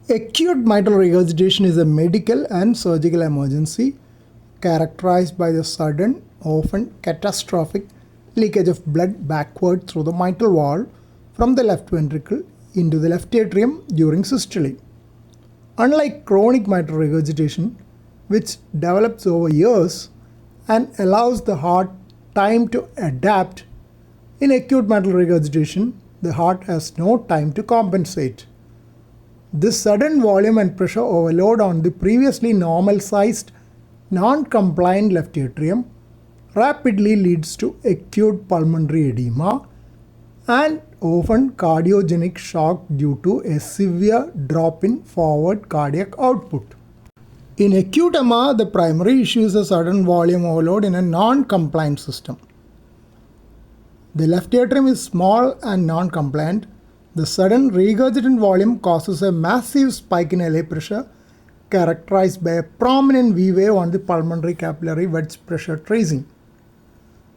Acute mitral regurgitation is a medical and surgical emergency characterized by the sudden, often catastrophic, leakage of blood backward through the mitral valve from the left ventricle into the left atrium during systole. Unlike chronic mitral regurgitation, which develops over years and allows the heart time to adapt, in acute mitral regurgitation, the heart has no time to compensate. This sudden volume and pressure overload on the previously normal-sized, non-compliant left atrium rapidly leads to acute pulmonary edema and often cardiogenic shock due to a severe drop in forward cardiac output. In acute MR, the primary issue is a sudden volume overload in a non-compliant system. The left atrium is small and non-compliant. The sudden regurgitant volume causes a massive spike in LA pressure characterized by a prominent V wave on the pulmonary capillary wedge pressure tracing.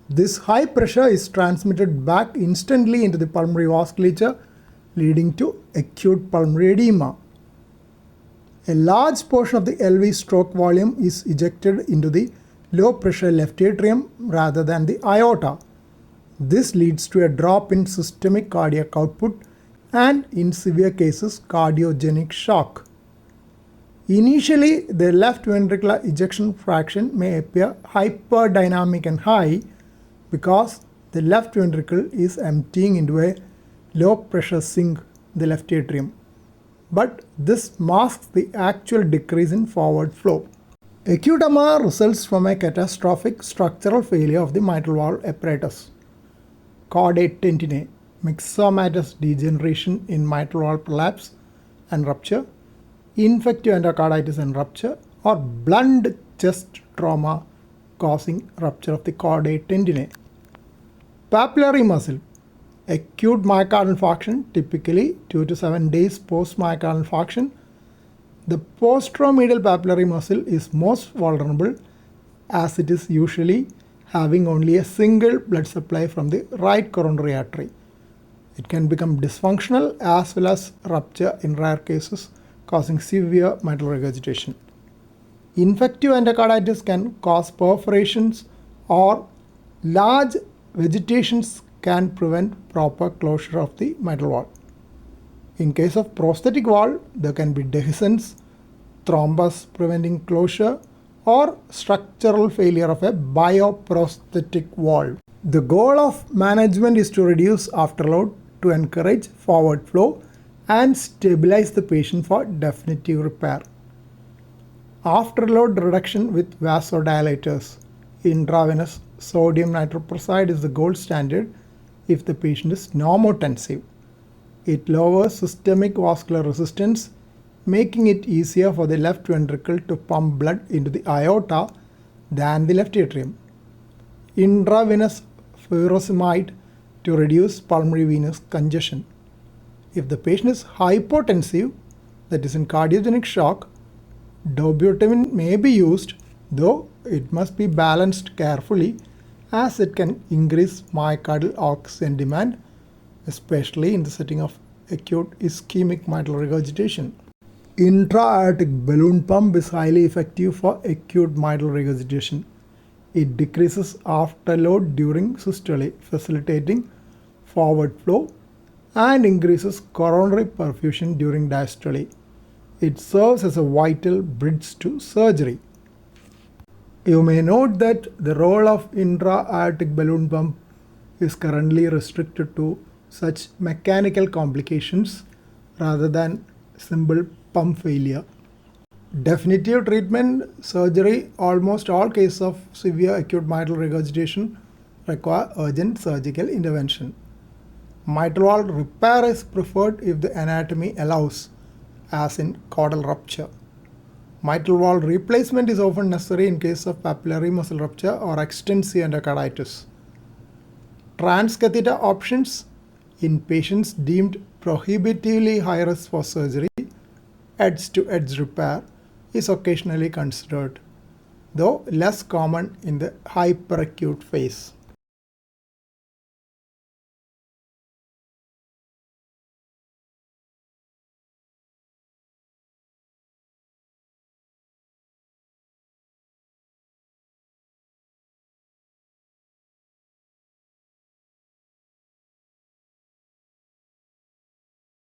This high pressure is transmitted back instantly into the pulmonary vasculature, leading to acute pulmonary edema. A large portion of the LV stroke volume is ejected into the low pressure left atrium rather than the aorta. This leads to a drop in systemic cardiac output and, in severe cases, cardiogenic shock. Initially, the left ventricular ejection fraction may appear hyperdynamic and high because the left ventricle is emptying into a low pressure sink, the left atrium. But this masks the actual decrease in forward flow. Acute MR results from a catastrophic structural failure of the mitral valve apparatus. Caudate tendineae, myxomatous degeneration in mitral valve prolapse and rupture, infective endocarditis and rupture, or blunt chest trauma causing rupture of the caudate tendineae. Papillary muscle, acute myocardial infarction, typically 2 to 7 days post myocardial infarction. The posteromedial papillary muscle is most vulnerable as it is usually having only a single blood supply from the right coronary artery. It can become dysfunctional as well as rupture in rare cases, causing severe mitral regurgitation. Infective endocarditis can cause perforations, or large vegetations can prevent proper closure of the mitral valve. In case of prosthetic valve, there can be dehiscence, thrombus preventing closure, or structural failure of a bioprosthetic valve. The goal of management is to reduce afterload to encourage forward flow and stabilize the patient for definitive repair. Afterload reduction with vasodilators. Intravenous sodium nitroprusside is the gold standard if the patient is normotensive. It lowers systemic vascular resistance, making it easier for the left ventricle to pump blood into the aorta than the left atrium. Intravenous furosemide to reduce pulmonary venous congestion. If the patient is hypotensive, that is in cardiogenic shock, dobutamine may be used, though it must be balanced carefully as it can increase myocardial oxygen demand, especially in the setting of acute ischemic mitral regurgitation. Intra-aortic balloon pump is highly effective for acute mitral regurgitation. It decreases afterload during systole, facilitating forward flow, and increases coronary perfusion during diastole. It serves as a vital bridge to surgery. You may note that the role of intra-aortic balloon pump is currently restricted to such mechanical complications rather than simple pump failure. Definitive treatment surgery. Almost all cases of severe acute mitral regurgitation require urgent surgical intervention. Mitral valve repair is preferred if the anatomy allows, as in caudal rupture. Mitral valve replacement is often necessary in case of papillary muscle rupture or extensive endocarditis. Transcatheter options in patients deemed prohibitively high risk for surgery, edge-to-edge repair is occasionally considered, though less common in the hyperacute phase.